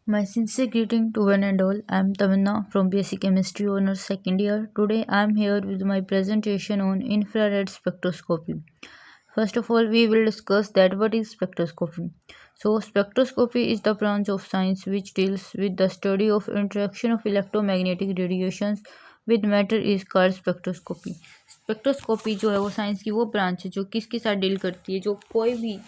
My sincere greeting to one and all. I am Tamanna from BSc Chemistry Honors Second Year. Today I am here with my presentation on infrared spectroscopy. First of all, we will discuss that what is spectroscopy. So, spectroscopy is the branch of science which deals with the study of interaction of electromagnetic radiations with matter is called spectroscopy. Spectroscopy जो है वो science की वो branch है जो किसके साथ deal करती है, जो कोई भी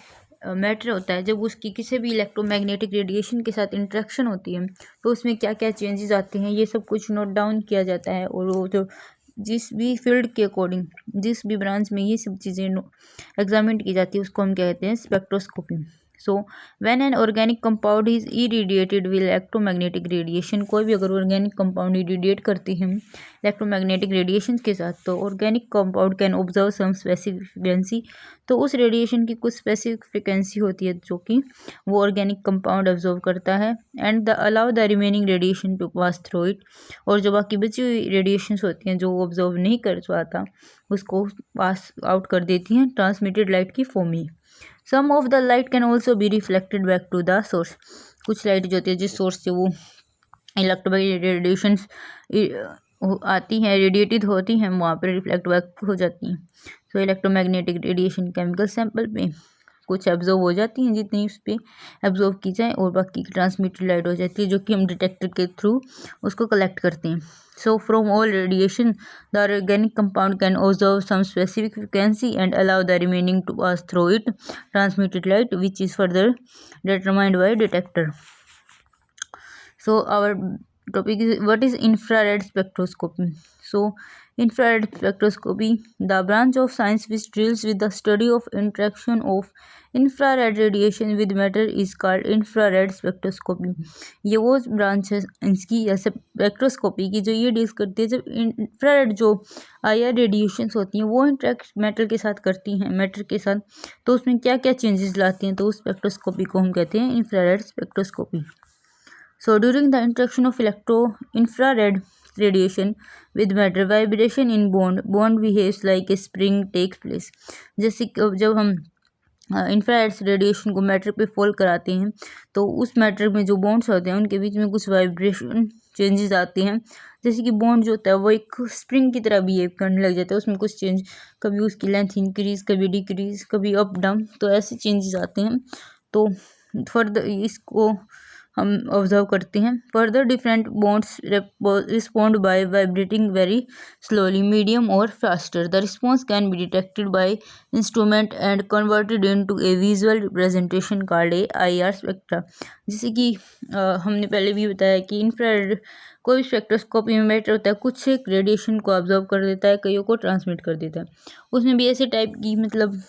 मैटर होता है जब उसकी किसी भी इलेक्ट्रोमैग्नेटिक रेडिएशन के साथ इंटरेक्शन होती है तो उसमें क्या क्या चेंजेस आते हैं ये सब कुछ नोट डाउन किया जाता है। और वो जो जिस भी फील्ड के अकॉर्डिंग जिस भी ब्रांच में ये सब चीज़ें एग्जामिन की जाती है उसको हम क्या कहते हैं, spectroscopy. So when an organic compound is irradiated with electromagnetic radiation, कोई भी अगर ऑर्गेनिक कंपाउंड इरेडिएट करती है इलेक्ट्रोमैग्नेटिक रेडिएशन के साथ तो organic compound can observe some specific frequency, तो उस रेडिएशन की कुछ स्पेसिफिक फ्रीक्वेंसी होती है जो कि वो ऑर्गेनिक कंपाउंड ऑब्जर्व करता है and the allow the remaining radiation to pass through it, और जो बाकी बची हुई रेडिएशंस होती हैं जो वो ऑब्जर्व नहीं कर पाता उसको पास आउट कर देती हैं ट्रांसमिटेड लाइट की फॉर्म में। Some of the light can also be reflected back to the source, कुछ लाइट जो होती है जिस सोर्स से वो इलेक्ट्रोमैग्नेटिक रेडिएशंस आती हैं रेडिएटेड होती हैं वहाँ पर रिफ्लेक्ट बैक हो जाती हैं। तो इलेक्ट्रोमैग्नेटिक रेडिएशन केमिकल सैंपल पे कुछ एब्जॉर्व हो जाती हैं जितनी उस पर एब्जॉर्व की जाए और बाकी की ट्रांसमिटेड लाइट हो जाती है जो कि हम डिटेक्टर के थ्रू उसको कलेक्ट करते हैं। So from all radiation, the organic compound can observe some specific frequency and allow the remaining to pass through it transmitted light, which is further determined by detector. So our topic is what is infrared spectroscopy. So infrared spectroscopy, the branch of science which deals with the study of interaction of infrared radiation with matter is called infrared spectroscopy. ये वो branch है इसकी या spectroscopy की जो ये deals करती है जब इंफ्रारेड जो आईआर रेडिएशंस होती हैं वो इंटरेक्ट मैटर के साथ करती हैं मैटर के साथ, तो उसमें क्या क्या चेंजेस लाती हैं तो उस स्पेक्ट्रोस्कोपी को हम कहते हैं infrared spectroscopy. So during the interaction of infrared radiation with matter, vibration in bond behaves like a spring takes place. जैसे जब हम इंफ्रारेड रेडिएशन को मैटर पे फॉल कराते हैं तो उस मैटर में जो बॉन्ड्स होते हैं उनके बीच में कुछ वाइब्रेशन चेंजेस आते हैं, जैसे कि बॉन्ड जो होता है वो एक स्प्रिंग की तरह बिहेव करने लग जाता है, उसमें कुछ चेंज, कभी उसकी लेंथ इंक्रीज कभी डिक्रीज कभी अप डाउन, तो ऐसे चेंजेस आते हैं। तो फर्दर इसको हम ऑब्जर्व करते हैं। Further different bonds respond by vibrating very slowly medium और faster, the response can be detected by instrument and converted into a visual representation called a IR spectra. जैसे कि हमने पहले भी बताया कि इंफ्रारेड कोई भी स्पेक्ट्रोस्कोपी में मैटर होता है कुछ एक रेडिएशन को ऑब्जर्व कर देता है कईयों को ट्रांसमिट कर देता है, उसमें भी ऐसे टाइप की मतलब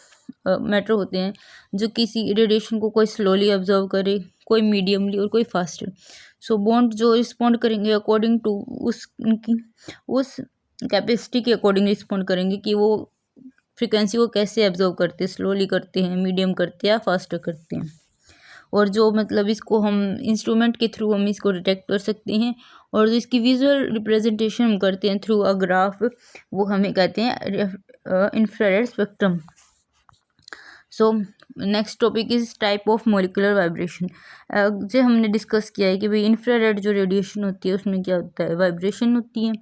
मैटर होते हैं जो किसी रेडिएशन को कोई स्लोली ऑब्जर्व करे कोई मीडियमली और कोई फास्टर। सो बॉन्ड जो रिस्पॉन्ड करेंगे अकॉर्डिंग टू उनकी उस कैपेसिटी के अकॉर्डिंग रिस्पॉन्ड करेंगे कि वो फ्रिक्वेंसी को कैसे ऑब्जर्व करते हैं, स्लोली करते हैं मीडियम करते हैं या फास्टर करते हैं। और जो मतलब इसको हम इंस्ट्रूमेंट के थ्रू हम इसको डिटेक्ट कर सकते हैं और जो इसकी विजुअल रिप्रेजेंटेशन हम करते हैं थ्रू अ ग्राफ वो हमें कहते हैं infrared spectrum. So next topic is type of molecular vibration. जो हमने डिस्कस किया है कि भाई इंफ्रारेड जो रेडिएशन होती है उसमें क्या होता है, वाइब्रेशन होती है,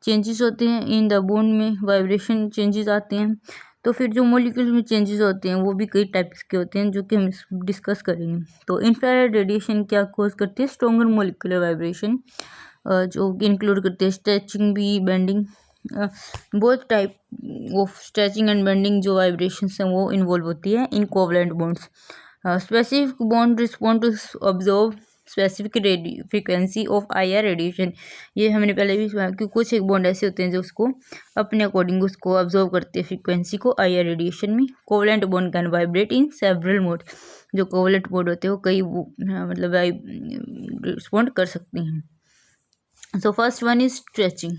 चेंजेस होते हैं इन द बोन में वाइब्रेशन चेंजेस आते हैं। तो फिर जो मोलिक्यूल में चेंजेस होते हैं वो भी कई टाइप्स के होते हैं जो कि हम डिस्कस करेंगे। तो इंफ्रारेड रेडिएशन क्या कॉज करती है, स्ट्रॉन्गर मोलिकुलर वाइब्रेशन जो इंक्लूड करते हैं स्ट्रेचिंग भी bending, both type of stretching and bending जो वाइब्रेशंस हैं वो इन्वॉल्व होती है इन covalent bonds. Specific bond respond to observe specific frequency of IR radiation, ये हमने पहले भी सुना कि कुछ एक बॉन्ड ऐसे होते हैं जो उसको अपने अकॉर्डिंग उसको ऑब्जर्व करते हैं फ्रीक्वेंसी को आईआर रेडिएशन में। Covalent bond can vibrate in several mode, जो कोवलेंट बॉन्ड होते हैं वो कई मतलब रिस्पॉन्ड कर सकते हैं। So first one is stretching.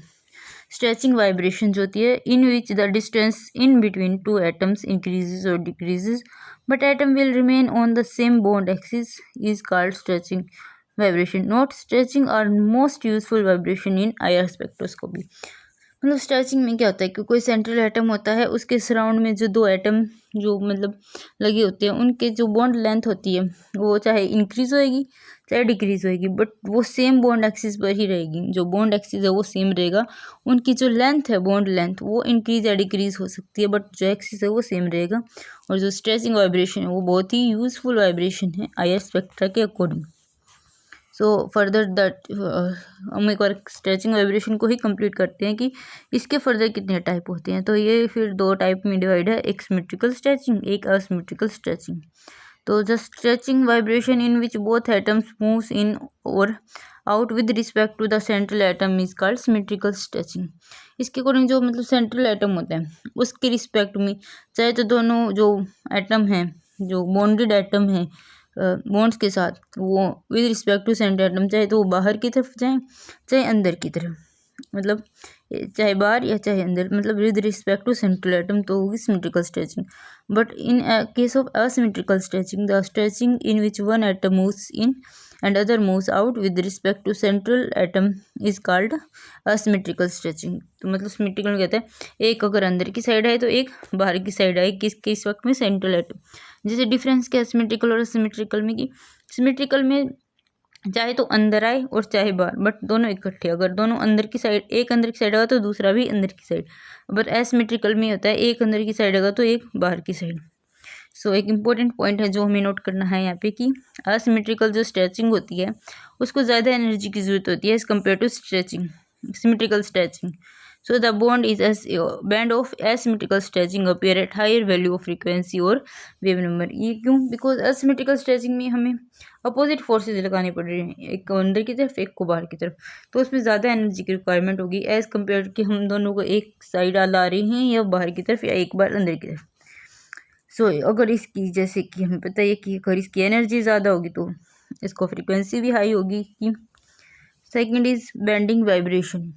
Stretching vibration जो होती है in which the distance in between two atoms increases और decreases but atom will remain on the same bond axis is called stretching vibration. Note, stretching are most useful vibration in IR spectroscopy. मतलब stretching में क्या होता है कि कोई central atom होता है, उसके सराउंड में जो दो एटम जो मतलब लगे होते हैं, उनके जो बॉन्ड लेंथ होती है वो चाहे इंक्रीज होएगी चाहे डिक्रीज होएगी, बट वो सेम बॉन्ड एक्सिस पर ही रहेगी। जो बॉन्ड एक्सिस है वो सेम रहेगा, उनकी जो लेंथ है बॉन्ड लेंथ वो इंक्रीज या डिक्रीज हो सकती है, बट जो एक्सिस है वो सेम रहेगा। और जो स्ट्रेचिंग वाइब्रेशन है वो बहुत ही यूजफुल वाइब्रेशन है आईआर स्पेक्ट्रा के अकॉर्डिंग। सो फर्दर दैट हम एक बार स्ट्रेचिंग वाइब्रेशन को ही कंप्लीट करते हैं कि इसके फर्दर कितने टाइप होते हैं। तो ये फिर दो टाइप में डिवाइड है, एक सिमेट्रिकल स्ट्रेचिंग, एक असिमेट्रिकल स्ट्रेचिंग। तो the stretching vibration in which both atoms moves in और out with respect to the central atom is called symmetrical stretching. इसके अकॉर्डिंग जो मतलब सेंट्रल एटम होता है उसके रिस्पेक्ट में, चाहे तो दोनों जो एटम हैं जो बॉन्डेड एटम है बॉन्ड्स के साथ, वो with respect to central atom, चाहे तो वो बाहर की तरफ जाए चाहे अंदर की तरफ, मतलब चाहे बाहर या चाहे अंदर, मतलब with respect to central atom, तो होगी symmetrical stretching. But in case of asymmetrical stretching, the stretching in which one atom moves in and other moves out with respect to central atom is called asymmetrical stretching। तो मतलब symmetrical में कहते हैं एक अगर अंदर की साइड है तो एक बाहर की साइड है, किस वक्त में सेंट्रल एटम। जैसे डिफरेंस क्या है सिमेट्रिकल और असिमेट्रिकल में कि सिमेट्रिकल में चाहे तो अंदर आए और चाहे बाहर, बट दोनों इकट्ठे, अगर दोनों अंदर की साइड, एक अंदर की साइड आएगा तो दूसरा भी अंदर की साइड। बट एसिमेट्रिकल में होता है एक अंदर की साइड आएगा तो एक बाहर की साइड। सो एक इम्पॉर्टेंट पॉइंट है जो हमें नोट करना है यहाँ पे कि असिमेट्रिकल जो स्ट्रेचिंग होती है उसको ज़्यादा एनर्जी की ज़रूरत होती है as compare to stretching symmetrical stretching. So the bond is band of asymmetrical stretching appear at higher value of frequency और वेव नंबर। ये क्यों? बिकॉज असिमेट्रिकल स्ट्रेचिंग में हमें अपोजिट फोर्सेज लगाने पड़ रहे हैं, एक को अंदर की तरफ एक को बाहर की तरफ, तो उसमें ज़्यादा एनर्जी की रिक्वायरमेंट होगी एज़ कम्पेयर कि हम दोनों को एक साइड ला रहे हैं या बाहर की तरफ या एक बार अंदर की तरफ। सो अगर इसकी, जैसे कि हमें पता है कि अगर इसकी एनर्जी ज़्यादा होगी तो इसको फ्रीक्वेंसी भी हाई होगी कि। Second is bending vibration.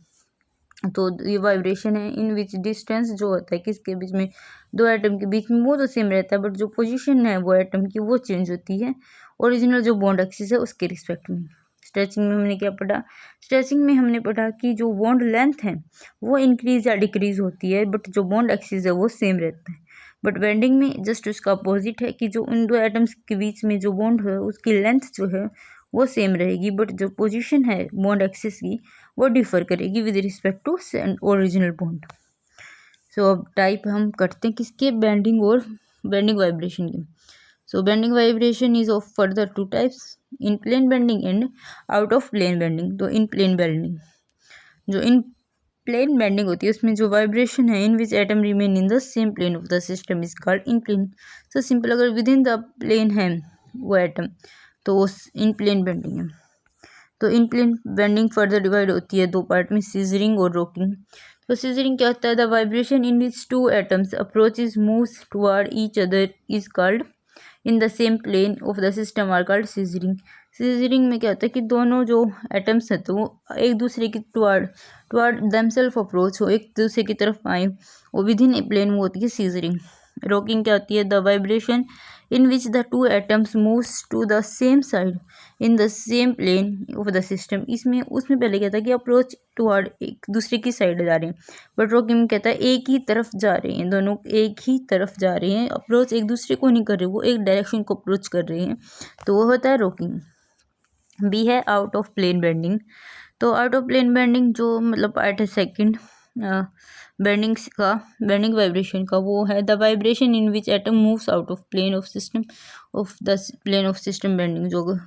तो ये वाइब्रेशन है इन विच डिस्टेंस जो होता है किसके बीच में, दो एटम के बीच में, वो तो सेम रहता है, बट जो पोजीशन है वो एटम की वो चेंज होती है ओरिजिनल जो बॉन्ड एक्सिस है उसके रिस्पेक्ट में। स्ट्रेचिंग में हमने क्या पढ़ा? स्ट्रेचिंग में हमने पढ़ा कि जो बॉन्ड लेंथ है वो इंक्रीज या डिक्रीज होती है, बट जो बॉन्ड एक्सिस है वो सेम रहता है। बट बेंडिंग में जस्ट उसका अपोजिट है कि जो उन दो एटम्स के बीच में जो बॉन्ड है उसकी लेंथ जो है वो सेम रहेगी, बट जो पोजीशन है बॉन्ड एक्सिस की वो डिफर करेगी with respect to original bond. So अब टाइप हम करते हैं किसके? बेंडिंग और बेंडिंग वाइब्रेशन के। So bending vibration is of further two types, in plane bending and out of plane bending. तो इन प्लेन बेंडिंग, जो इन प्लेन बेंडिंग होती है उसमें जो वाइब्रेशन है in which atom remain in the same plane of the system is called in plane. So simple, अगर within the plane है वो एटम तो वो इन प्लेन बेंडिंग है। तो in plane bending further divide होती है दो पार्ट में, सीजरिंग और रॉकिंग। तो सीजरिंग क्या होता है? The vibration in which two atoms approaches moves toward each other is called in the same plane of the system are called scissoring. Scissoring में क्या होता है कि दोनों जो एटम्स हैं तो वो एक दूसरे की टुवर्ड देमसेल्फ अप्रोच हो, एक दूसरे की तरफ आए, वो विद इन ए प्लेन वो होती है सीजरिंग। रॉकिंग क्या होती है? The vibration in which the two atoms moves to the same side in the same plane of the system. इसमें उसमें पहले क्या था कि अप्रोच टुवर्ड एक दूसरे की साइड जा रहे हैं, बट रॉकिंग में कहता है एक ही तरफ जा रहे हैं, दोनों एक ही तरफ जा रहे हैं, अप्रोच एक दूसरे को नहीं कर रहे, वो एक डायरेक्शन को अप्रोच कर रहे हैं, तो वो होता है रॉकिंग। बी है आउट ऑफ प्लेन बेंडिंग। तो आउट ऑफ प्लेन बेंडिंग जो मतलब पार्ट है सेकंड बेंडिंग वाइब्रेशन का, वो है the vibration in which atom moves out of plane of system of the plane of system bending. जो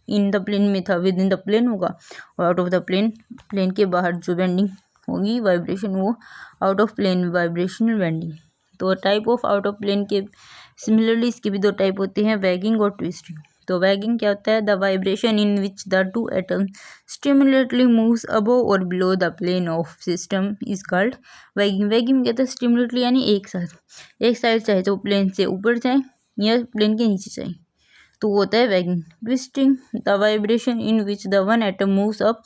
in the plane में था विद इन द प्लेन होगा, और आउट ऑफ द प्लेन के बाहर जो बेंडिंग होगी वाइब्रेशन वो out of plane vibrational bending. तो type of out of plane के सिमिलरली इसके भी दो टाइप होते हैं, वैगिंग और ट्विस्टिंग। तो वैगिंग क्या होता है? The vibration in which the two atoms simultaneously moves above और below the plane of system is called wagging. Wagging कहते हैं स्टिमुलेटली यानी एक साइड चाहे तो प्लेन से ऊपर जाए या प्लेन के नीचे जाए, तो वो होता है wagging. Twisting, the vibration in which the one atom moves up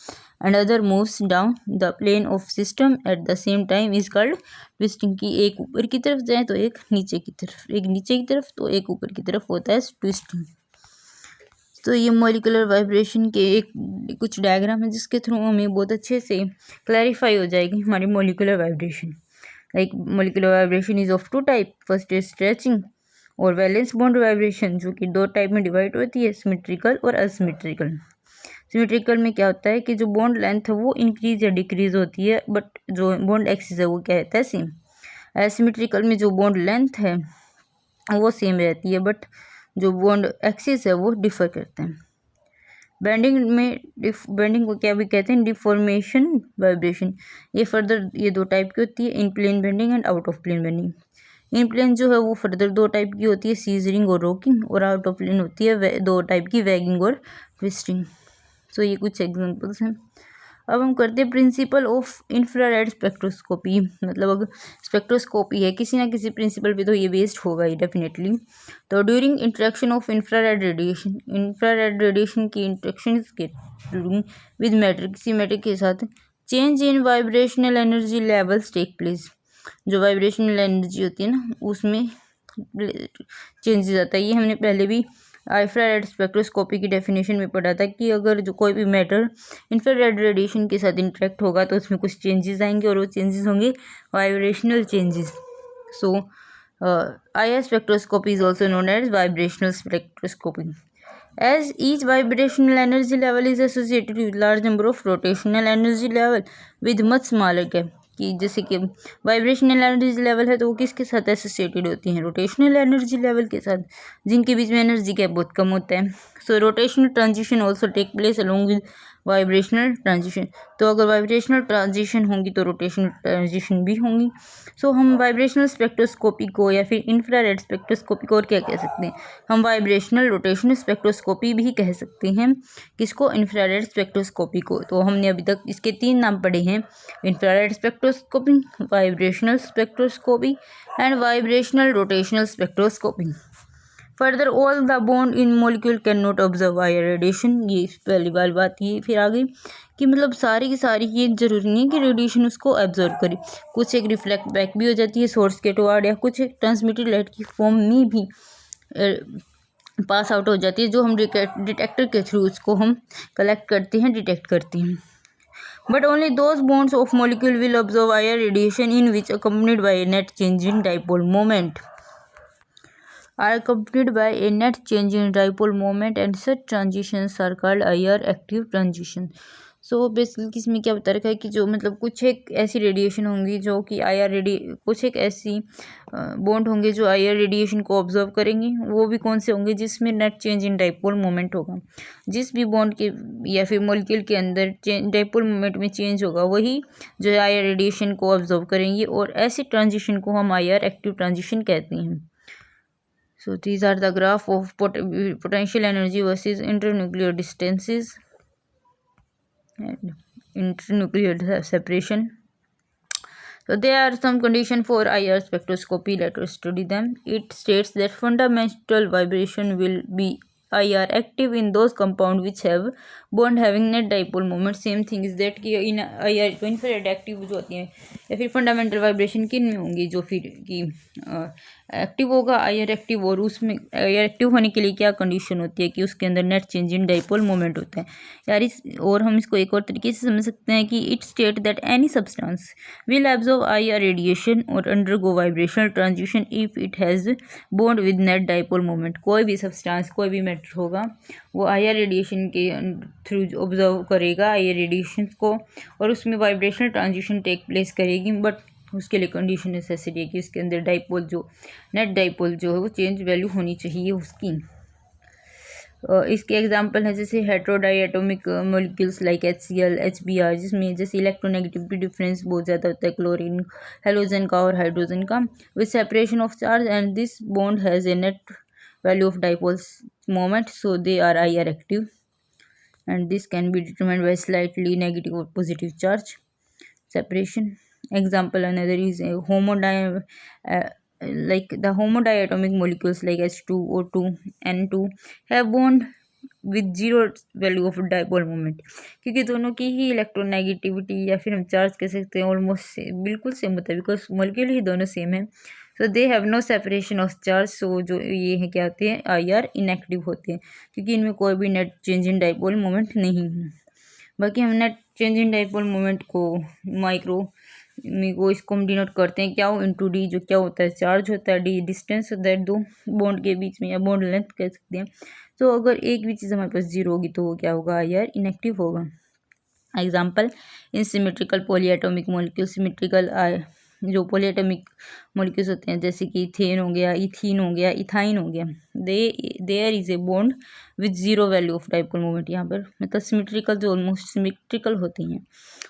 and other moves down the plane of system at the same time is called twisting. की एक ऊपर की तरफ जाए तो एक नीचे की तरफ, एक नीचे की तरफ तो एक ऊपर की तरफ, होता है ट्विस्टिंग। तो ये मॉलिकुलर वाइब्रेशन के एक कुछ डायग्राम है जिसके थ्रू हमें बहुत अच्छे से क्लैरिफाई हो जाएगी हमारी molecular vibration. Like molecular vibration is of two type, first is stretching और वैलेंस बॉन्ड वाइब्रेशन, जो कि दो टाइप में डिवाइड होती है, सिमेट्रिकल और असिमेट्रिकल। सिमेट्रिकल में क्या होता है कि जो बॉन्ड लेंथ है वो इंक्रीज या डिक्रीज होती है, बट जो बॉन्ड एक्सिस है वो क्या रहता है, सेम। एसिमेट्रिकल में जो बॉन्ड लेंथ है वो सेम रहती है, बट जो बॉन्ड एक्सिस है वो डिफर करते हैं। बेंडिंग को क्या भी कहते हैं, डिफॉर्मेशन वाइब्रेशन। ये फर्दर ये दो टाइप की होती है, in plane bending and out of plane bending. In plane जो है वो फर्दर दो टाइप की होती है, सीजरिंग और रॉकिंग, और आउट ऑफ प्लेन होती है दो टाइप की, वैगिंग और ट्विस्टिंग। सो ये कुछ एग्जांपल्स हैं। अब हम करते हैं प्रिंसिपल ऑफ इंफ्रारेड स्पेक्ट्रोस्कोपी। मतलब अगर स्पेक्ट्रोस्कोपी है किसी ना किसी प्रिंसिपल पे तो ये बेस्ड होगा ही डेफिनेटली। तो during interaction of infrared radiation की इंटरेक्शन के विद मैटर, किसी मैटर के साथ change in vibrational energy levels take place. जो वाइब्रेशनल एनर्जी होती है ना उसमें चेंजेस आता है। ये हमने पहले भी इंफ्रारेड स्पेक्ट्रोस्कोपी की डेफिनेशन में पढ़ा था कि अगर जो कोई भी मैटर इंफ्रारेड रेडिएशन के साथ इंटरेक्ट होगा तो उसमें कुछ चेंजेस आएंगे और वो चेंजेस होंगे vibrational changes. So IR spectroscopy is also known as vibrational spectroscopy. As each vibrational energy level is associated with large number of rotational energy level with much smaller gap, कि जैसे कि vibrational energy level है तो वो किसके साथ associated होती हैं, रोटेशनल एनर्जी लेवल के साथ, जिनके बीच में एनर्जी गैप बहुत कम होता है। So rotational transition also take place along with vibrational transition. तो अगर वाइब्रेशनल ट्रांजिशन होंगी तो रोटेशनल ट्रांजिशन भी होंगी। सो हम वाइब्रेशनल स्पेक्ट्रोस्कोपी को या फिर इंफ्रारेड स्पेक्ट्रोस्कोपी को और क्या कह सकते हैं, हम वाइब्रेशनल रोटेशनल स्पेक्ट्रोस्कोपी भी कह सकते हैं। किसको, इंफ्रारेड स्पेक्ट्रोस्कोपी को। तो हमने अभी तक इसके 3 नाम पढ़े हैं, infrared spectroscopy, vibrational spectroscopy and vibrational rotational spectroscopy. Further all the bond in molecule can not observe IR radiation. ये पहली बार बात ये फिर आ गई कि मतलब सारी की सारी ये जरूरी नहीं कि रेडिएशन उसको एब्जॉर्व करे, कुछ एक रिफ्लेक्ट बैक भी हो जाती है सोर्स के टुवर्ड, या कुछ एक ट्रांसमिटेड लाइट की फॉर्म में भी पास आउट हो जाती है, जो हम डिटेक्टर के थ्रू उसको हम कलेक्ट करते हैं, डिटेक्ट करते हैं। But only those bonds of molecule will absorb IR radiation in which accompanied by a net change in dipole moment are accompanied by a net change in dipole moment, and such transitions are called IR active transition. So basically इसमें क्या बता रखा है कि जो मतलब कुछ एक ऐसी रेडिएशन होंगी जो कि कुछ एक ऐसी बॉन्ड होंगे जो IR रेडिएशन को ऑब्जर्व करेंगे, वो भी कौन से होंगे जिसमें net change in dipole moment होगा। जिस भी बॉन्ड के या फिर मॉलिक्यूल के अंदर डाइपोल मोमेंट में चेंज होगा वही जो है IR रेडिएशन को ऑब्जर्व करेंगे, और ऐसी ट्रांजिशन को हम IR एक्टिव ट्रांजिशन कहते हैं। So these are the graph of potential energy versus internuclear distances and internuclear separation. So there are some conditions for IR spectroscopy. Let us study them. It states that fundamental vibration will be IR active in those compound which have bond having net dipole moment. Same thing is that कि इन IR तो infrared active जो होती हैं या फिर fundamental vibration किन में होंगी, जो फिर कि एक्टिव होगा IR एक्टिव, और उसमें IR एक्टिव होने के लिए क्या कंडीशन होती है कि उसके अंदर net change in dipole moment होता है यार। और हम इसको एक और तरीके से समझ सकते हैं कि it state that any substance will absorb IR radiation और undergo vibrational transition if it has bond with net dipole moment. कोई भी सब्सटेंस कोई भी मैटर होगा वो IR रेडिएशन के थ्रू ऑब्जर्व करेगा IR रेडिएशन को, और उसमें वाइब्रेशनल ट्रांजिशन टेक प्लेस करेगी, बट उसके लिए कंडीशन नेसेसरी है कि इसके अंदर डाइपोल जो नेट डाइपोल जो है वो चेंज वैल्यू होनी चाहिए उसकी। इसके एग्जांपल है जैसे हेट्रोडाइएटोमिक मॉलिक्यूल्स लाइक HCl, HBr, जिसमें जैसे इलेक्ट्रोनेगेटिविटी डिफरेंस बहुत ज़्यादा होता है क्लोरीन हेलोजन का और हाइड्रोजन का, with separation of charge and this bond has a net value of dipoles moment, so they are IR active, and this can be determined by slightly negative or positive charge separation. Example another is a like the homodiatomic molecules like H2O2 N2 have bond with zero value of dipole moment, क्योंकि दोनों की ही electronegativity या फिर हम charge कह सकते हैं almost बिल्कुल सेम होता है, बिकॉज मॉलिक्यूल ही दोनों सेम है, so they have no separation of charge. So जो ये है क्या होते हैं, आई आर इनएक्टिव होते हैं, क्योंकि इनमें कोई भी net change in dipole moment नहीं है। बाकी हम net change in dipole moment को माइक्रो को इसको हम डिनोट करते हैं क्या हो, इंटू डी, जो क्या होता है, चार्ज होता है, डी डिस्टेंस होता है दो बॉन्ड के बीच में, या बॉन्ड लेंथ कह सकते हैं। तो अगर एक भी चीज़ हमारे पास जीरो होगी तो वो क्या होगा, आई आर इनएक्टिव होगा। एग्जाम्पल, इन सिमेट्रिकल पॉलीएटॉमिक मॉलिक्यूल, सिमेट्रिकल जो पॉलीएटॉमिक मॉलिक्यूल्स होते हैं, जैसे कि इथेन हो गया, इथीन हो गया, इथाइन हो गया, there is a bond with zero value of dipole moment. यहाँ पर मतलब सिमेट्रिकल जो ऑलमोस्ट सिमेट्रिकल होती हैं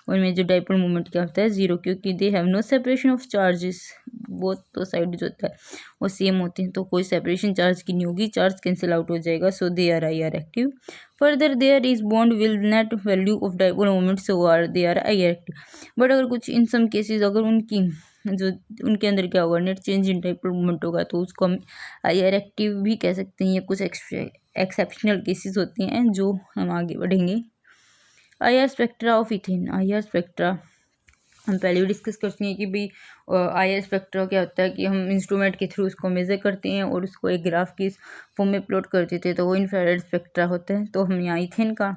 उनमें जो डाइपोल मोमेंट क्या होता है, जीरो, क्योंकि they have no separation of charges, वो तो साइड जो होता है वो सेम होते हैं, तो कोई सेपरेशन चार्ज की नहीं होगी, चार्ज कैंसिल आउट हो जाएगा। So they are I R active. Further there is bond will net value of dipole moment, so are they are I R active. But अगर कुछ इन सम केसेस अगर उनकी जो उनके अंदर क्या होगा, net change in dipole moment होगा, तो उसको हम आई आर एक्टिव भी कह सकते हैं। या कुछ एक्सेप्शनल केसेस होते हैं जो हम आगे बढ़ेंगे। I R spectra of ethane, I R spectra हम पहले भी डिस्कस करते हैं कि भाई आई आर स्पेक्ट्रा क्या होता है कि हम इंस्ट्रूमेंट के थ्रू उसको मेज़र करते हैं और उसको एक ग्राफ की फॉर्म में प्लॉट कर देते हैं, तो वो इंफ्रारेड स्पेक्ट्रा होता है। तो हम यहाँ इथेन का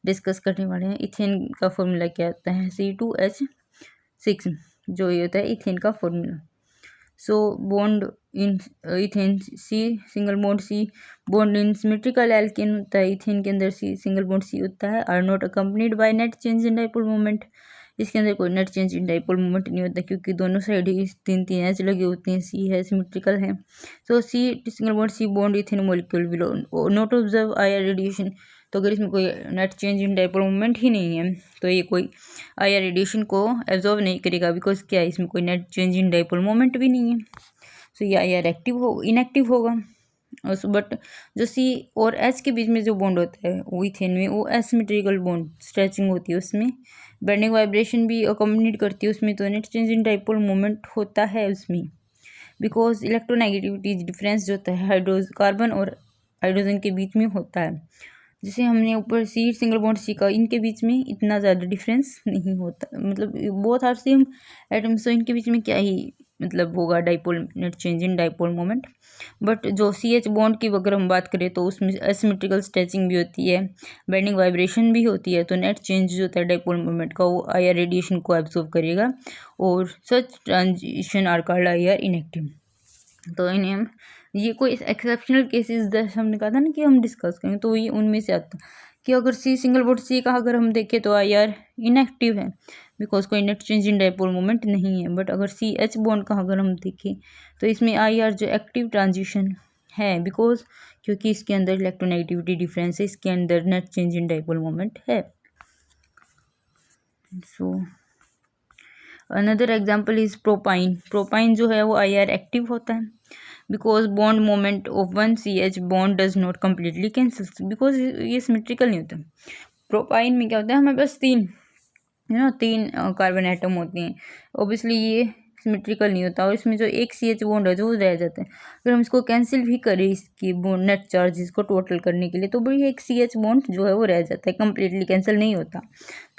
डिस्कस करने वाले हैं। इथेन का फॉर्मूला क्या होता है, C2H6, जो ये होता है इथेन का formula. So bond in ethane C single bond C bond in symmetrical alkane होता है, इथेन के अंदर सी सिंगल बॉन्ड सी होता है, are not accompanied by net change in dipole moment. इसके अंदर कोई net change in dipole moment नहीं होता, क्योंकि दोनों साइड ही तीन तीन एच लगे होते हैं, सी है सिमेट्रिकल है। So C single bond C bond ethane molecule will not observe I R radiation. तो अगर इसमें कोई net change in dipole moment ही नहीं है तो ये कोई आई आर रेडिएशन को एब्जॉर्व नहीं करेगा, बिकॉज क्या है, इसमें कोई net change in dipole moment भी नहीं है। सो ये आई आर इनएक्टिव होगा। बट जो सी और एच के बीच में जो बॉन्ड होता है वो इथेन में, वो एसिमेट्रिकल बॉन्ड स्ट्रेचिंग होती है, उसमें बेंडिंग वाइब्रेशन भी अकोमोडेट करती है उसमें, तो net change in dipole moment होता है उसमें, बिकॉज इलेक्ट्रोनेगेटिविटी डिफरेंस जो होता है कार्बन और हाइड्रोजन के बीच में होता है। जैसे हमने ऊपर सी सिंगल बॉन्ड सी का, इनके बीच में इतना ज़्यादा डिफरेंस नहीं होता, मतलब बोथ आर सेम एटम्स, तो इनके बीच में क्या ही मतलब होगा dipole net change in dipole moment. But जो सी एच बॉन्ड की अगर हम बात करें तो उसमें एसिमेट्रिकल स्ट्रेचिंग भी होती है, बेंडिंग वाइब्रेशन भी होती है, तो नेट चेंज जो होता है डाइपोल मोमेंट का वो आई आर रेडिएशन को एब्जॉर्ब करेगा, और such transition are called I R inactive. तो इन्हें हम ये कोई एक्सेप्शनल केसेस जैसे हमने कहा था ना कि हम डिस्कस करेंगे, तो ये उनमें से आता कि अगर सी सिंगल बॉन्ड सी का अगर हम देखें तो आई आर इनएक्टिव है, बिकॉज कोई net change in dipole moment नहीं है। बट अगर सी एच बॉन्ड का अगर हम देखें तो इसमें आई आर जो एक्टिव ट्रांजिशन है, बिकॉज क्योंकि इसके अंदर इलेक्ट्रोनेगेटिविटी डिफरेंस है, इसके अंदर net change in dipole moment है। So another example is propyne. Propyne जो है वो आई आर एक्टिव होता है, because bond moment of one C H bond does not completely cancel, because ये सिमेट्रिकल नहीं होता। प्रोपाइन में क्या होता है, हमारे पास तीन कार्बन एटम होते हैं, ऑब्वियसली ये सिमेट्रिकल नहीं होता, और इसमें जो एक सी एच बॉन्ड है जो रह जाता है, अगर हम इसको कैंसिल भी करें इसकी बॉन्ड नेट चार्जेस को टोटल करने के लिए, तो बड़ी एक सी एच बॉन्ड जो है वो रह जाता है, कम्प्लीटली कैंसिल नहीं होता।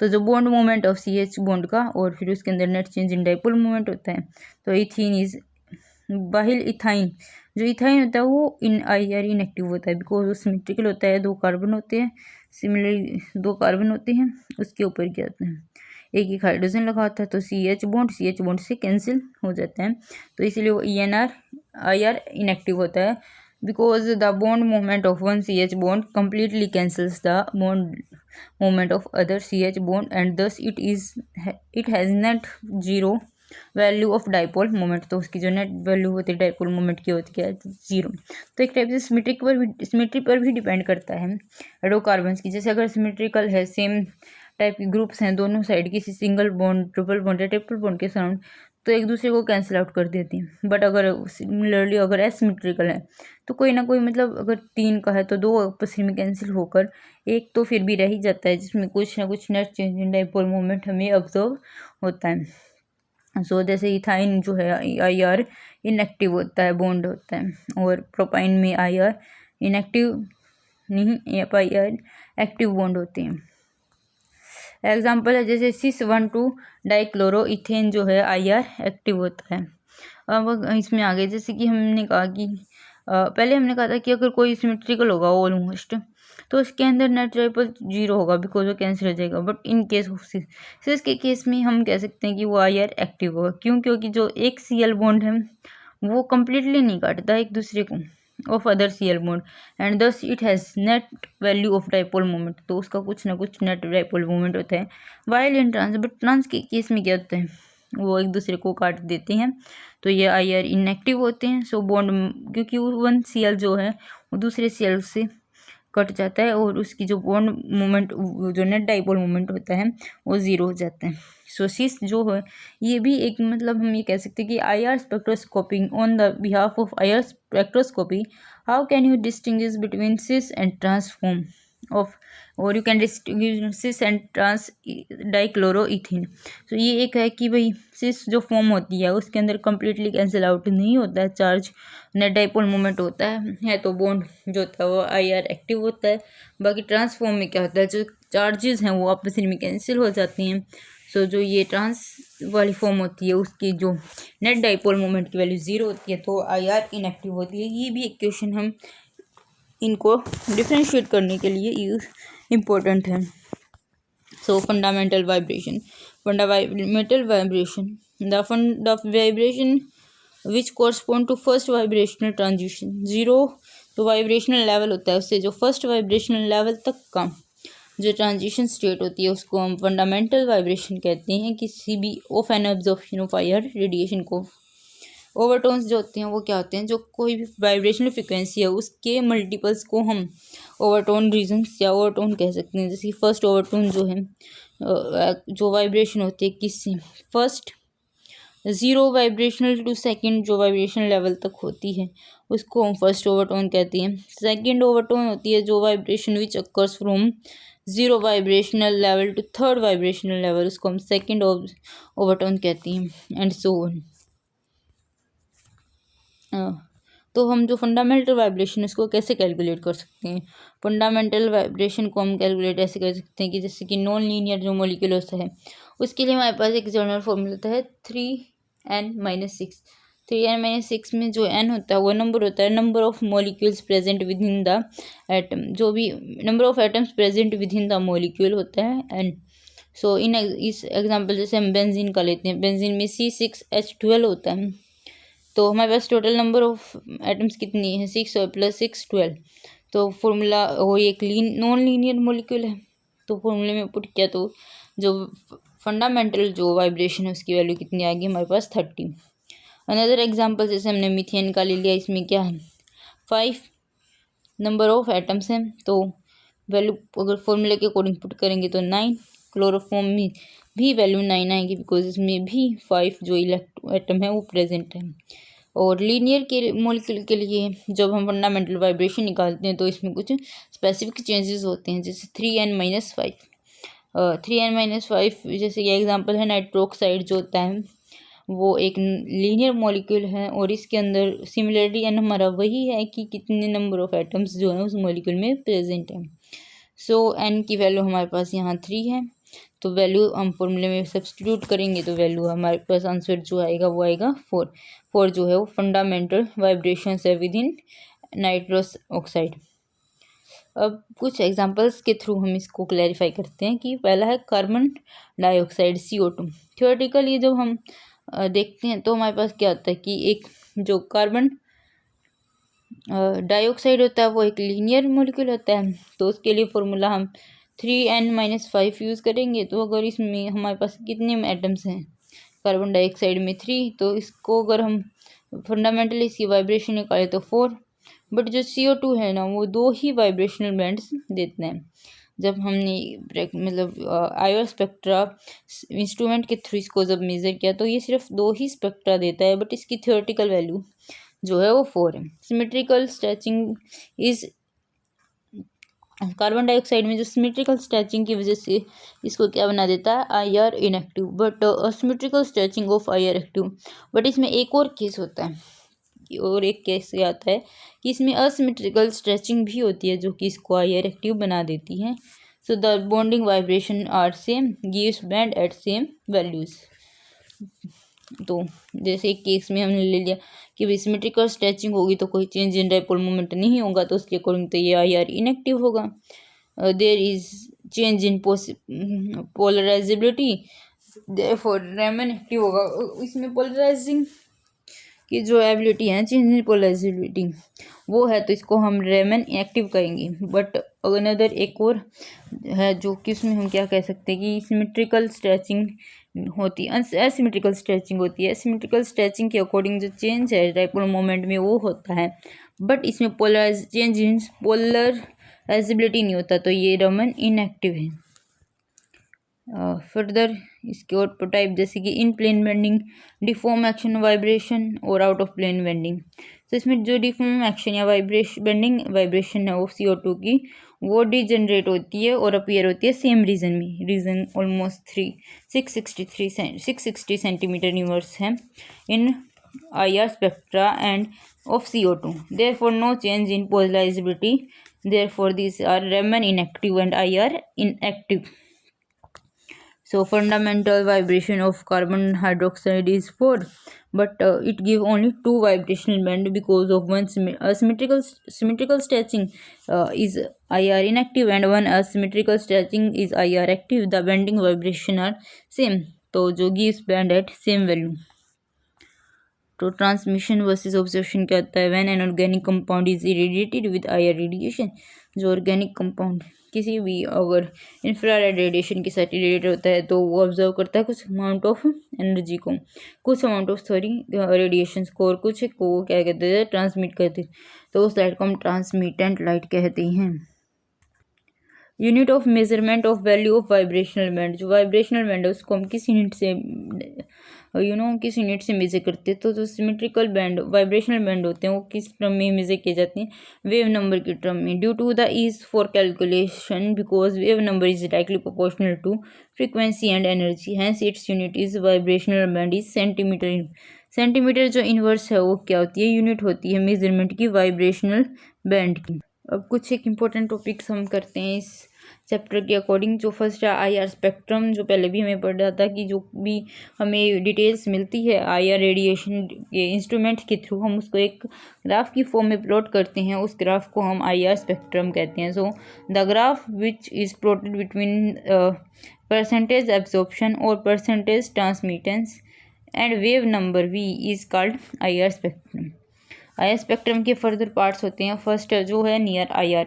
तो जो bond moment of C H bond का और फिर उसके अंदर net change in dipole moment होता है, तो इथीन इज बाहिल इथाइन, जो इथाइन होता है वो इन आई आर इनएक्टिव होता है, बिकॉज वो सिमेट्रिकल होता है, दो कार्बन होते हैं, सिमिलरली दो कार्बन होते हैं, उसके ऊपर क्या होता है एक हाइड्रोजन लगा होता है, तो सी एच बॉन्ड से कैंसिल हो जाता है, तो इसलिए वो E N R I R inactive होता है, because the bond moment of one C H bond completely cancels the bond moment of other C H bond and thus it has net zero value of dipole moment. तो उसकी जो net value होती है dipole moment की होती है zero. तो एक टाइप से सिमेट्री पर भी डिपेंड करता है हाइड्रोकार्बन्स की, जैसे अगर सिमेट्रिकल है, सेम टाइप के ग्रुप्स हैं दोनों साइड, किसी सिंगल बॉन्ड ट्रिपल बॉन्ड या ट्रिपल बॉन्ड के सराउंड, तो एक दूसरे को कैंसिल आउट कर देती हैं। बट अगर सिमिलरली अगर एसिमेट्रिकल है तो कोई ना कोई, मतलब अगर तीन का है तो दो आपस में कैंसिल होकर एक तो फिर भी रह ही जाता है, जिसमें कुछ ना कुछ net change in dipole moment हमें ऑब्जर्व होता है। सो जैसे इथाइन जो है आई आर इनएक्टिव होता है, बॉन्ड होता है, और प्रोपाइन में आई आर इनएक्टिव नहीं, आई आर एक्टिव बॉन्ड होते हैं। एग्जाम्पल है जैसे 612 डाइक्लोरो इथेन जो है आई आर एक्टिव होता है। अब इसमें आगे जैसे कि हमने कहा कि पहले हमने कहा था कि अगर कोई सिमेट्रिकल होगा ऑलमोस्ट तो उसके अंदर नेट डाइपोल 0 होगा बिकॉज वो कैंसिल हो जाएगा। बट इन केस ऑफ सिस के केस में हम कह सकते हैं कि वो IR एक्टिव होगा। क्यों? क्योंकि जो एक Cl बॉन्ड है वो कम्प्लीटली नहीं काटता एक दूसरे को of other Cl bond and thus it has net value of dipole moment. तो उसका कुछ ना कुछ नेट डाइपोल मोमेंट होता है। While in trans, but trans के केस में क्या होता है, वो एक दूसरे को काट देते हैं तो ये IR इनएक्टिव होते हैं। सो बॉन्ड क्योंकि वन Cl जो है वो दूसरे Cl से कट जाता है और उसकी जो बॉन्ड मोमेंट जो नेट डाइपोल मोमेंट होता है वो 0 हो जाता है। सो सिस जो है ये भी एक मतलब हम ये कह सकते हैं कि IR spectroscopy on the behalf of IR spectroscopy how can you distinguish between cis and trans form of और you can distinguish cis and trans dichloroethene. तो ये एक है कि भाई सिस जो फॉर्म होती है उसके अंदर कम्प्लीटली कैंसिल आउट नहीं होता है चार्ज, नेट डाइपोल मोमेंट होता है तो बॉन्ड जो होता है वो IR एक्टिव होता है। बाकी ट्रांसफॉर्म में क्या होता है, जो चार्जेस हैं वो आपस में कैंसिल हो जाती हैं। सो जो ये ट्रांस वाली फॉर्म होती है उसकी जो नेट डाइपोल मोमेंट की वैल्यू 0 होती है तो IR इनएक्टिव होती है। ये भी एक क्वेश्चन हम इनको डिफ्रेंशिएट करने के लिए इम्पोर्टेंट है। सो fundamental vibration, fundamental vibration, the vibration which correspond to first vibrational transition, 0 तो वाइब्रेशनल लेवल होता है उससे जो फर्स्ट वाइब्रेशनल लेवल तक का जो ट्रांजिशन स्टेट होती है उसको हम फंडामेंटल वाइब्रेशन कहते हैं किसी भी of an absorption of IR radiation को। ओवरटोन्स जो होते हैं वो क्या होते हैं, जो कोई भी वाइब्रेशनल फ्रिक्वेंसी है उसके मल्टीपल्स को हम ओवरटोन रीजन्स या ओवरटोन कह सकते हैं। जैसे फर्स्ट ओवरटोन जो है जो वाइब्रेशन होती है किसी फर्स्ट 0 वाइब्रेशनल टू सेकंड जो वाइब्रेशन लेवल तक होती है उसको हम फर्स्ट ओवरटोन कहते हैं। सेकंड ओवरटोन होती है जो vibration which occurs from 0 vibrational level to third vibrational level, उसको हम सेकंड ओवरटोन कहते हैं एंड सो ऑन। तो हम जो फंडामेंटल वाइब्रेशन उसको कैसे कैलकुलेट कर सकते हैं, फंडामेंटल वाइब्रेशन को हम कैलकुलेट ऐसे कर सकते हैं कि जैसे कि नॉन लीनियर जो मॉलिक्यूल होता है उसके लिए हमारे पास एक जनरल फॉर्मूला होता है 3n-6। 3n-6 में जो n होता है वो नंबर होता है number of molecules present with in the atom, जो भी number of atoms present with in the molecule होता है एन। सो इन इस एग्जाम्पल जैसे हम बेंजीन का लेते हैं, बेंजीन में C6H12 होता है तो हमारे पास टोटल नंबर ऑफ एटम्स कितनी है 6 और प्लस 6 12। तो फॉर्मूला वो एक नॉन लीनियर मॉलिक्यूल है तो फॉर्मूले में पुट किया तो जो फंडामेंटल जो वाइब्रेशन है उसकी वैल्यू कितनी आएगी हमारे पास 30। अनदर एग्जांपल जैसे हमने मीथेन का ले लिया, इसमें क्या है 5 नंबर ऑफ एटम्स हैं तो वैल्यू अगर फॉर्मूले के अकॉर्डिंग पुट करेंगे तो 9। क्लोरोफॉर्म में भी वैल्यू 9 आएगी बिकॉज इसमें भी 5 जो एटम है वो प्रेजेंट है। और लीनियर के मॉलिक्यूल के लिए जब हम फंडामेंटल वाइब्रेशन निकालते हैं तो इसमें कुछ स्पेसिफिक चेंजेस होते हैं जैसे 3n-5। 3n-5 जैसे ये एग्जांपल है नाइट्रोक्साइड जो होता है वो एक लीनियर मॉलिक्यूल है और इसके अंदर सिमिलरली एन हमारा वही है कि कितने नंबर ऑफ एटम्स जो है उस मॉलिक्यूल में प्रेजेंट है। सो एन की वैल्यू हमारे पास यहाँ 3 है तो वैल्यू हम फॉर्मूले में सब्स्टिट्यूट करेंगे तो वैल्यू हमारे पास आंसर जो आएगा वो आएगा 4। 4 जो है वो फंडामेंटल वाइब्रेशन है विद इन नाइट्रस ऑक्साइड। अब कुछ एग्जांपल्स के थ्रू हम इसको क्लैरिफाई करते हैं कि पहला है कार्बन डाइऑक्साइड CO2। थियोरेटिकली जब हम देखते हैं तो हमारे पास क्या होता है कि एक जो कार्बन डाइऑक्साइड होता है वो एक लीनियर मॉलिक्यूल होता है तो उसके लिए फॉर्मूला हम 3n-5 यूज़ करेंगे। तो अगर इसमें हमारे पास कितने एटम्स हैं कार्बन डाइऑक्साइड में 3 तो इसको अगर हम फंडामेंटली इसकी वाइब्रेशन निकालें तो 4। बट जो CO2 है ना वो 2 ही वाइब्रेशनल बैंड्स देते हैं। जब हमने मतलब IR स्पेक्ट्रा इंस्ट्रूमेंट के थ्रू इसको जब मेज़र किया तो ये सिर्फ 2 ही स्पेक्ट्रा देता है बट इसकी थियोरेटिकल वैल्यू जो है वो 4 है। Symmetrical stretching is carbon dioxide में जो सिमेट्रिकल स्ट्रेचिंग की वजह से इसको क्या बना देता है IR inactive, but asymmetrical stretching of IR active. But इसमें एक और केस होता है और एक केस ये आता है कि इसमें असिमेट्रिकल स्ट्रेचिंग भी होती है जो कि इसको IR एक्टिव बना देती है। So the bonding vibration are same gives band at same values. तो जैसे एक केस में हमने ले लिया कि भाई सिमेट्रिकल स्ट्रेचिंग होगी तो कोई चेंज इन डाइपोल मोमेंट नहीं होगा, तो उसके अकॉर्डिंग तो ये IR इनएक्टिव होगा। There is change in polarisability, therefore Raman active होगा। इसमें पोलराइजिंग की जो एबिलिटी है, चेंज इन पोलराइजेबिलिटी वो है, तो इसको हम रेमन एक्टिव कहेंगे। बट अनदर एक और है जो कि उसमें हम क्या कह सकते हैं कि सिमेट्रिकल स्ट्रेचिंग होती है, एसिमेट्रिकल स्ट्रेचिंग होती है। एसिमेट्रिकल स्ट्रेचिंग के अकॉर्डिंग जो चेंज है डाइपोल मोमेंट में वो होता है, बट इसमें पोलराइज चेंज इन पोलराइजेबिलिटी नहीं होता, तो ये रेमन इनएक्टिव है। फर्दर इसके और टाइप जैसे कि in plane bending, deformation, vibration और आउट ऑफ प्लेन बेंडिंग। तो इसमें जो डिफॉर्म एक्शन या वाइब्रेशन है ऑफ CO2 की, वो डिजनरेट होती है और अपीयर होती है सेम रीजन में। रीजन ऑलमोस्ट 660 सेंटीमीटर यूनिवर्स है इन IR spectra and of CO2. Therefore, no change in polarizability. Therefore, these are Raman inactive and IR inactive. So, fundamental vibration of carbon hydroxide is 4, but it give only 2 vibrational band because of one symmetrical stretching is IR inactive and one asymmetrical stretching is IR active. The bending vibration are same. तो जो gives band at same value. तो transmission versus observation क्या होता है? When an organic compound is irradiated with IR radiation, जो organic compound किसी भी अगर इंफ्रारेड रेडिएशन के साथ इरेडिएट होता है तो वो ऑब्जर्व करता है कुछ अमाउंट ऑफ एनर्जी को, कुछ अमाउंट ऑफ रेडिएशन को, और कुछ को क्या कहते हैं ट्रांसमिट करते हैं, तो उस लाइट को हम ट्रांसमिटेंट लाइट कहते हैं। Unit of measurement of value of vibrational band, जो वाइब्रेशनल बैंड है उसको हम किस यूनिट से किस यूनिट से मेजर करते हैं, तो जो सिमेट्रिकल बैंड वाइब्रेशनल बैंड होते हैं वो किस टर्म में मेजर किए जाते हैं? वेव नंबर के टर्म में। Due to the ease for calculation because wave number is directly proportional to frequency and energy, hence its unit is vibrational band is centimetre. Centimetre जो इनवर्स है वो क्या होती है? यूनिट होती है मेजरमेंट की वाइब्रेशनल बैंड की। अब कुछ एक इम्पोर्टेंट टॉपिक्स हम करते हैं इस चैप्टर के अकॉर्डिंग। जो फर्स्ट है IR स्पेक्ट्रम, जो पहले भी हमें पढ़ रहा था कि जो भी हमें डिटेल्स मिलती है IR रेडिएशन के इंस्ट्रूमेंट के थ्रू, हम उसको एक ग्राफ की फॉर्म में प्लॉट करते हैं, उस ग्राफ को हम IR स्पेक्ट्रम कहते हैं। So the graph which is plotted between percentage absorption और percentage transmittance and wave number V is called IR spectrum. IR spectrum के फर्दर पार्ट्स होते हैं। फर्स्ट जो है नियर IR,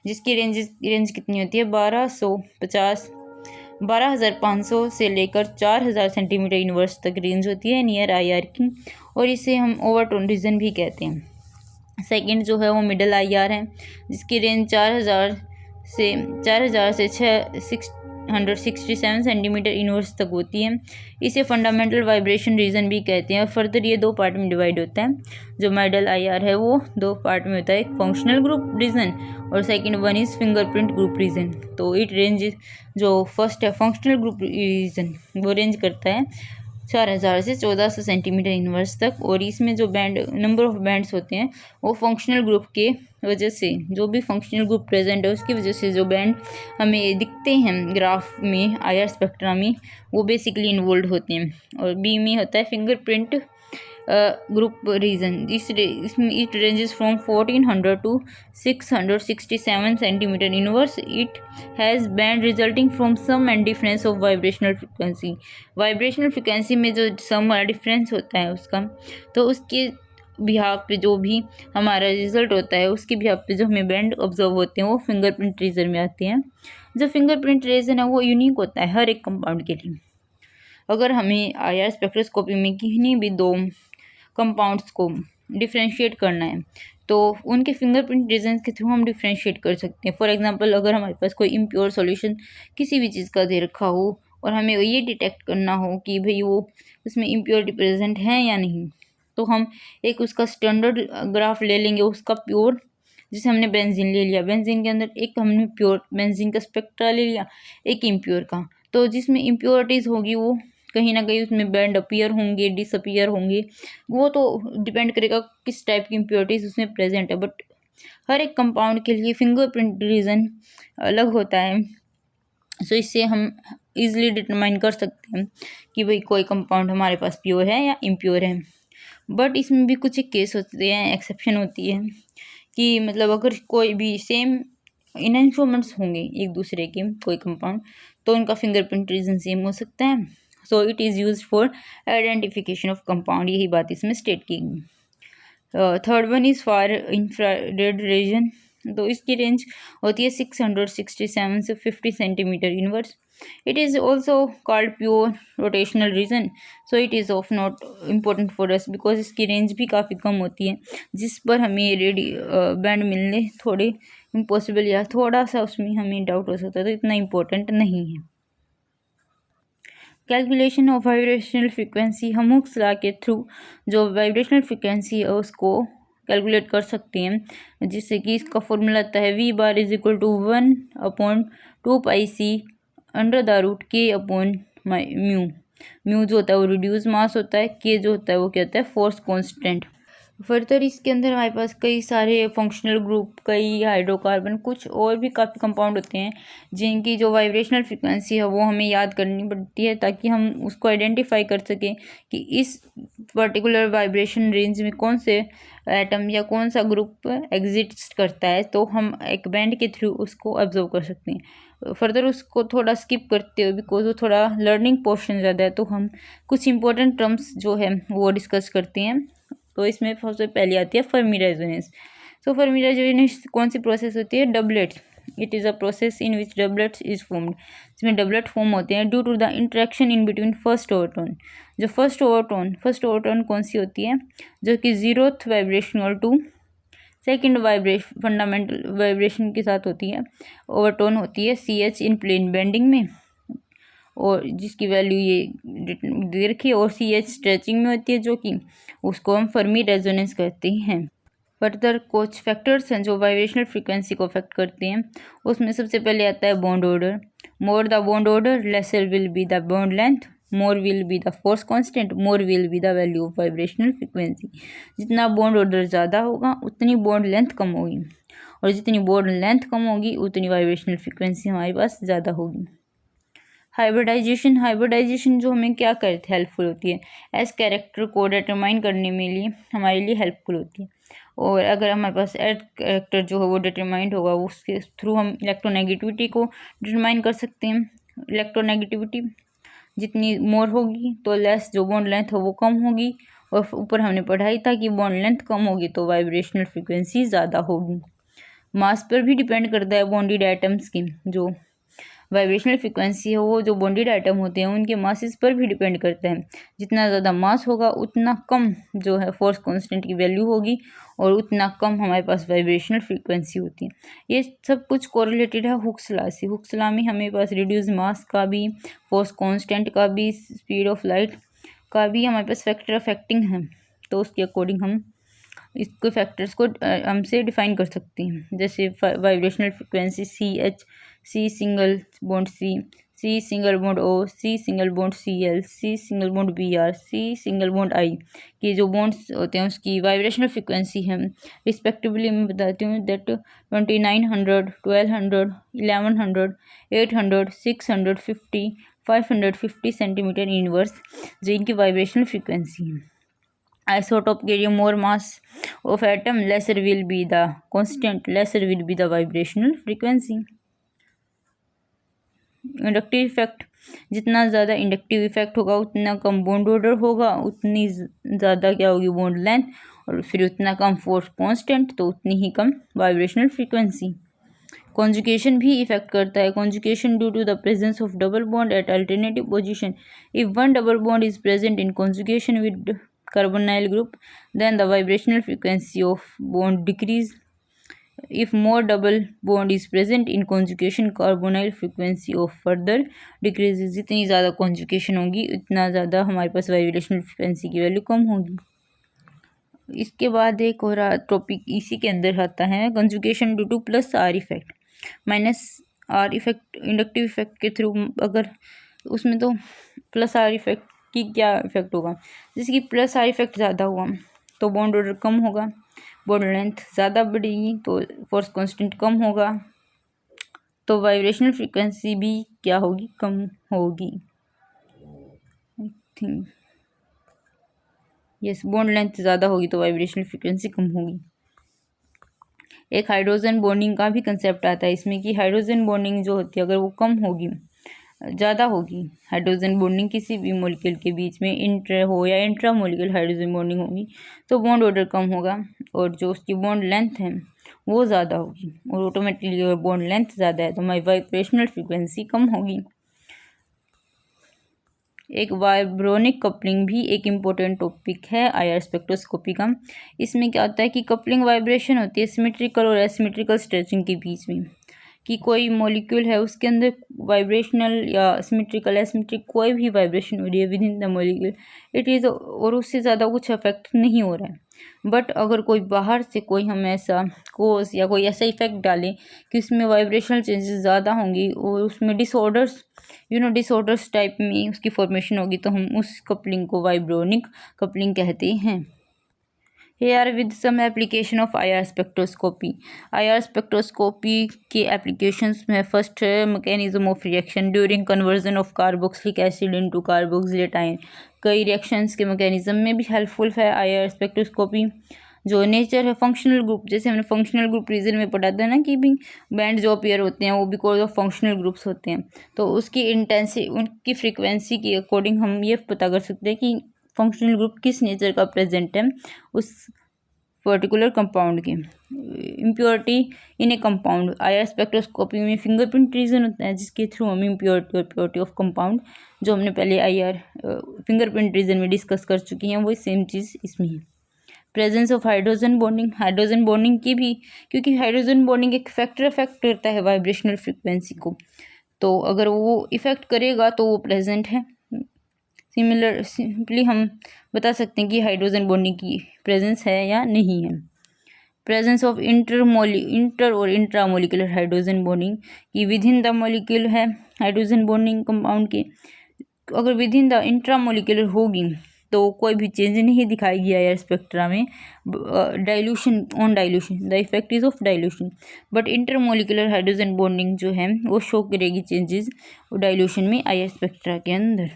जिसकी रेंज कितनी होती है? 12,500 से लेकर 4,000 सेंटीमीटर यूनिवर्स तक रेंज होती है नियर IR की, और इसे हम ओवरटोन रीजन भी कहते हैं। सेकंड जो है वो मिडल IR है, जिसकी रेंज 4,000 से 667 सेंटीमीटर यूनिवर्स तक होती है। इसे फंडामेंटल वाइब्रेशन रीजन भी कहते हैं। फर्दर ये 2 पार्ट में डिवाइड होता है। जो मिडल IR है वो 2 पार्ट में होता है, एक फंक्शनल ग्रुप रीजन और second one is fingerprint group reason. तो इट रेंज, जो फर्स्ट है फंक्शनल ग्रुप रीजन, वो रेंज करता है 4,000 से 1,400 सेंटीमीटर यूनिवर्स तक, और इसमें जो बैंड नंबर ऑफ बैंड्स होते हैं वो फंक्शनल ग्रुप के वजह से, जो भी फंक्शनल ग्रुप प्रेजेंट है उसकी वजह से जो बैंड हमें दिखते हैं ग्राफ में IR स्पेक्ट्रा में, वो बेसिकली इन्वॉल्व होते हैं। और बी में होता है फिंगरप्रिंट ग्रुप रीजन। इसमें it ranges from 1400 to 667 centimetre universe. It has band resulting from sum and difference of vibrational frequency. Vibrational frequency में जो सम वाला डिफरेंस होता है उसका, तो उसके बिहाफ पे जो भी हमारा रिजल्ट होता है उसके बिहाफ पे जो हमें बैंड ऑब्जर्व होते हैं वो फिंगरप्रिंट रीजन में आते हैं। जो फिंगरप्रिंट रीजन है वो यूनिक होता है हर एक कंपाउंड के लिए। अगर हमें IR स्पेक्ट्रोस्कोपी में किन्हीं भी 2 कंपाउंड्स को डिफ्रेंशिएट करना है तो उनके फिंगरप्रिंट रीजन के थ्रू हम डिफ्रेंशिएट कर सकते हैं। फॉर एग्जांपल, अगर हमारे पास कोई इम्प्योर सॉल्यूशन किसी भी चीज़ का दे रखा हो और हमें ये डिटेक्ट करना हो कि भाई वो उसमें इम्प्योरिटी प्रेजेंट है या नहीं, तो हम एक उसका स्टैंडर्ड ग्राफ ले लेंगे उसका प्योर, जैसे हमने बेंजीन ले लिया, बेंजीन के अंदर एक हमने प्योर बेंजीन का स्पेक्ट्रा ले लिया, एक इम्प्योर का, तो जिसमें इम्प्योरिटीज़ होगी वो कहीं ना कहीं उसमें बैंड अपीयर होंगे, डिसअपीयर होंगे, वो तो डिपेंड करेगा किस टाइप की इम्प्योरिटीज़ उसमें प्रेजेंट है। बट हर एक कंपाउंड के लिए फिंगरप्रिंट रीजन अलग होता है। सो इससे हम ईजिली डिटरमाइन कर सकते हैं कि भाई कोई कंपाउंड हमारे पास प्योर है या इम्प्योर है। बट इसमें भी कुछ केस होते हैं, एक्सेप्शन होती है कि मतलब अगर कोई भी सेम इनहेंसमेंट्स होंगे एक दूसरे के कोई कंपाउंड, तो उनका फिंगरप्रिंट रीजन सेम हो सकता है। So it is use for identification of compound, यही बात इसमें स्टेट की गई। Third one is far infrared region, तो इसकी रेंज होती है 667 से 50 centimetre inverse. It is also called pure rotational region, so it is of not important for us because इसकी रेंज भी काफ़ी कम होती है, जिस पर हमें बैंड मिलने थोड़े इम्पॉसिबल या थोड़ा सा उसमें हमें डाउट हो सकता है, तो इतना इम्पोर्टेंट नहीं है। कैलकुलेशन ऑफ वाइब्रेशनल फ्रिक्वेंसी, हम हुक्स लॉ के थ्रू जो वाइब्रेशनल फ्रिक्वेंसी है उसको कैलकुलेट कर सकते हैं, जिससे कि इसका फॉर्मूला आता है V bar is equal to 1/2πc under the root के अपॉन म्यू। म्यू जो होता है वो रिड्यूस मास होता है, के जो होता है वो क्या होता है, फोर्स कांस्टेंट। फर्दर इसके अंदर हमारे पास कई सारे फंक्शनल ग्रुप, कई हाइड्रोकार्बन, कुछ और भी काफ़ी कंपाउंड होते हैं जिनकी जो वाइब्रेशनल फ्रिक्वेंसी है वो हमें याद करनी पड़ती है, ताकि हम उसको आइडेंटिफाई कर सकें कि इस पर्टिकुलर वाइब्रेशन रेंज में कौन से एटम या कौन सा ग्रुप एग्जिस्ट करता है, तो हम एक बैंड के थ्रू उसको ऑब्जर्व कर सकते हैं। फर्दर उसको थोड़ा स्किप करते हुए, बिकॉज वो थोड़ा लर्निंग पोर्शन ज़्यादा है, तो हम कुछ इंपॉर्टेंट टर्म्स जो है वो डिस्कस करते हैं। तो इसमें सबसे पहले आती है Fermi resonance. So Fermi resonance कौन सी प्रोसेस होती है, doublets. It is a process in which doublets is formed, जिसमें डबलेट फॉर्म होते हैं due to the interaction in between first overtone. जो फर्स्ट ओवरटोन कौन सी होती है, जो कि zeroth vibrational to second vibration fundamental vibration के साथ होती है। ओवरटोन होती है CH इन प्लेन बेंडिंग में, और जिसकी वैल्यू ये दे रखी है, और CH स्ट्रेचिंग में होती है, जो कि उसको हम फर्मी रेजोनेंस कहते हैं। फर्दर कुछ फैक्टर्स हैं जो वाइब्रेशनल फ्रीक्वेंसी को अफेक्ट करते हैं। उसमें सबसे पहले आता है bond order. More the bond order lesser will be the bond length, more will be the force constant, more will be the value of vibrational frequency. जितना बॉन्ड ऑर्डर ज़्यादा होगा उतनी बॉन्ड लेंथ कम होगी, और जितनी बॉन्ड लेंथ कम होगी उतनी vibrational frequency हमारे पास ज़्यादा होगी। हाइब्रिडाइजेशन जो हमें क्या करती हेल्पफुल होती है, एस कैरेक्टर को डिटरमाइन करने में लिए हमारे लिए हेल्पफुल होती है। और अगर हमारे पास एस कैरेक्टर जो है वो डिटरमाइंड होगा, उसके थ्रू हम इलेक्ट्रोनेगेटिविटी को डिटरमाइन कर सकते हैं। इलेक्ट्रोनेगेटिविटी जितनी मोर होगी तो लेस जो बॉन्ड लेंथ हो वो कम होगी, और ऊपर हमने पढ़ाई था कि बॉन्ड लेंथ कम होगी तो वाइब्रेशनल फ्रिक्वेंसी ज़्यादा होगी। मास पर भी डिपेंड करता है बॉन्डेड आइटम्स की जो वाइब्रेशनल फ्रिक्वेंसी है, वो जो बॉन्डेड आइटम होते हैं उनके मासेस पर भी डिपेंड करता है। जितना ज़्यादा मास होगा उतना कम जो है फोर्स कांस्टेंट की वैल्यू होगी, और उतना कम हमारे पास वाइब्रेशनल फ्रीक्वेंसी होती है। ये सब कुछ कोरिलेटेड है हुक्स लॉ से। हुक्स लॉ में हमेरे पास रिड्यूस मास का भी, फोर्स कांस्टेंट का भी, स्पीड ऑफ लाइट का भी हमारे पास फैक्टर अफेक्टिंग है, तो उसके अकॉर्डिंग हम इसके फैक्टर्स को हमसे डिफाइन कर सकते हैं। जैसे vibrational frequency CH, C single bond C single bond O, C single bond Cl, C single bond Br, C single bond I के जो बॉन्ड्स होते हैं उसकी वाइब्रेशनल फ्रिक्वेंसी है रिस्पेक्टिवली मैं बताती हूँ दैट 2900, 1200, 1100, 800, 650, 550 सेंटीमीटर इनवर्स जो इनकी वाइब्रेशनल फ्रिक्वेंसी है। Isotope carry more mass of atom, lesser will be the constant, lesser will be the vibrational frequency. Inductive effect, जितना ज़्यादा इंडक्टिव इफेक्ट होगा उतना कम बॉन्ड ऑर्डर होगा, उतनी ज़्यादा क्या होगी बॉन्ड लेंथ, और फिर उतना कम फोर्स कांस्टेंट, तो उतनी ही कम वाइब्रेशनल फ्रीक्वेंसी। कॉन्जुगेशन भी इफेक्ट करता है। Conjugation due to the presence of double bond at alternative position. If one double bond is present in conjugation with carbonyl group, then the vibrational frequency of bond decrease. If more double bond is present in conjugation, carbonyl frequency of further decreases. जितनी ज़्यादा conjugation होगी उतना ज़्यादा हमारे पास vibrational frequency की value कम होगी। इसके बाद एक और टॉपिक इसी के अंदर आता है conjugation due two plus are effect minus are effect. Inductive effect के थ्रू अगर उसमें तो प्लस आर इफेक्ट की क्या इफेक्ट होगा, जैसे कि प्लस आर इफेक्ट ज़्यादा हुआ तो बॉन्ड ऑर्डर कम होगा, बॉन्ड लेंथ ज़्यादा बढ़ेगी तो फोर्स कांस्टेंट कम होगा, तो वाइब्रेशनल फ्रीक्वेंसी भी क्या होगी, कम होगी। I think yes, bond length ज़्यादा होगी तो वाइब्रेशनल फ्रीक्वेंसी कम होगी। एक हाइड्रोजन बॉन्डिंग का भी कंसेप्ट आता है इसमें कि हाइड्रोजन बॉन्डिंग जो होती है अगर वो कम होगी, ज़्यादा होगी, हाइड्रोजन बॉन्डिंग किसी भी मॉलिक्यूल के बीच में इंटर हो या इंट्रा मॉलिक्यूल हाइड्रोजन बॉन्डिंग होगी तो बॉन्ड ऑर्डर कम होगा और जो उसकी बॉन्ड लेंथ है वो ज़्यादा होगी, और ऑटोमेटिकली अगर बॉन्ड लेंथ ज़्यादा है तो हमारी वाइब्रेशनल फ्रीक्वेंसी कम होगी। एक वाइब्रोनिक कपलिंग भी एक इम्पोर्टेंट टॉपिक है आईआर स्पेक्ट्रोस्कोपी का। इसमें क्या होता है कि कपलिंग वाइब्रेशन होती है सिमेट्रिकल और एसिमेट्रिकल स्ट्रेचिंग के बीच में, कि कोई मॉलिक्यूल है उसके अंदर वाइब्रेशनल या सिमेट्रिकल एसिमेट्रिक कोई भी वाइब्रेशन हो रही है with in the molecule it is, और उससे ज़्यादा कुछ अफेक्ट नहीं हो रहा है। बट अगर कोई बाहर से कोई हम ऐसा कोज या कोई ऐसा इफेक्ट डालें कि उसमें वाइब्रेशनल चेंजेस ज़्यादा होंगी और उसमें डिसऑर्डर्स डिसऑर्डर्स टाइप में उसकी फॉर्मेशन होगी तो हम उस कपलिंग को वाइब्रोनिक कपलिंग कहते हैं। Here with some application of IR spectroscopy. IR spectroscopy के applications में first mechanism of reaction during conversion of carboxylic acid into carboxylatine. कई reactions के mechanism में भी helpful है IR spectroscopy। जो नेचर है फंक्शनल ग्रुप, जैसे हमने फंक्शनल ग्रुप रीजन में पढ़ा था ना कि भी बैंड जो अपीयर होते हैं वो बिकॉज ऑफ फंक्शनल ग्रुप्स होते हैं, तो उसकी इंटेंसिटी उनकी फ्रीक्वेंसी के अकॉर्डिंग हम ये पता कर सकते हैं कि फंक्शनल ग्रुप किस नेचर का प्रेजेंट है उस पर्टिकुलर कंपाउंड की। इम्प्योरिटी इन ए कंपाउंड, आईआर स्पेक्ट्रोस्कोपी में फिंगरप्रिंट रीजन होता है जिसके थ्रू हम इम्प्योरिटी और प्योरिटी ऑफ कंपाउंड जो हमने पहले आईआर फिंगरप्रिंट रीजन में डिस्कस कर चुकी हैं वही सेम चीज़ इसमें है। Presence of hydrogen bonding, hydrogen bonding की भी, क्योंकि हाइड्रोजन बॉन्डिंग एक फैक्टर इफेक्ट करता है वाइब्रेशनल फ्रिक्वेंसी को, तो अगर वो इफेक्ट करेगा तो वो प्रेजेंट है। सिंपली हम बता सकते हैं कि हाइड्रोजन बॉन्डिंग की प्रेजेंस है या नहीं है। प्रेजेंस ऑफ इंटर और इंट्रामोलिकुलर हाइड्रोजन बॉन्डिंग की विद इन द मॉलिक्यूल है हाइड्रोजन बॉन्डिंग कंपाउंड के, अगर विद इन द इंट्रामोलिकुलर होगी तो कोई भी चेंज नहीं दिखाएगी आईआर स्पेक्ट्रा में। Dilution on dilution the effect is of dilution, but intermolecular hydrogen bonding जो है वो शो करेगी चेंजेस डाइल्यूशन में आईआर स्पेक्ट्रा के अंदर।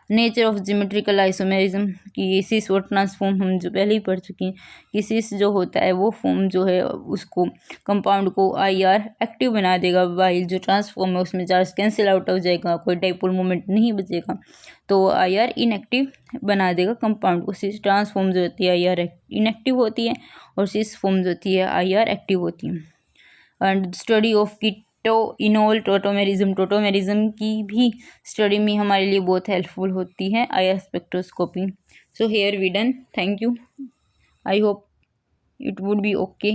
नेचर ऑफ जियोमेट्रिकल आइसोमेरिज्म की सिस और ट्रांसफॉर्म हम जो पहले ही पढ़ चुके हैं कि सिस जो होता है वो फॉर्म जो है उसको कंपाउंड को आईआर एक्टिव बना देगा, वाइल जो ट्रांसफॉर्म है उसमें चार्ज कैंसिल आउट हो जाएगा, कोई डाइपोल मोमेंट नहीं बचेगा तो आईआर इनएक्टिव बना देगा कंपाउंड को। सिस ट्रांसफॉर्म जो होती है आईआर इनएक्टिव होती है और सिस फॉर्म जो होती है आईआर एक्टिव होती है। And study of enol tautomerism की भी स्टडी में हमारे लिए बहुत हेल्पफुल होती है IR spectroscopy. So here we done, thank you, I hope it would be okay.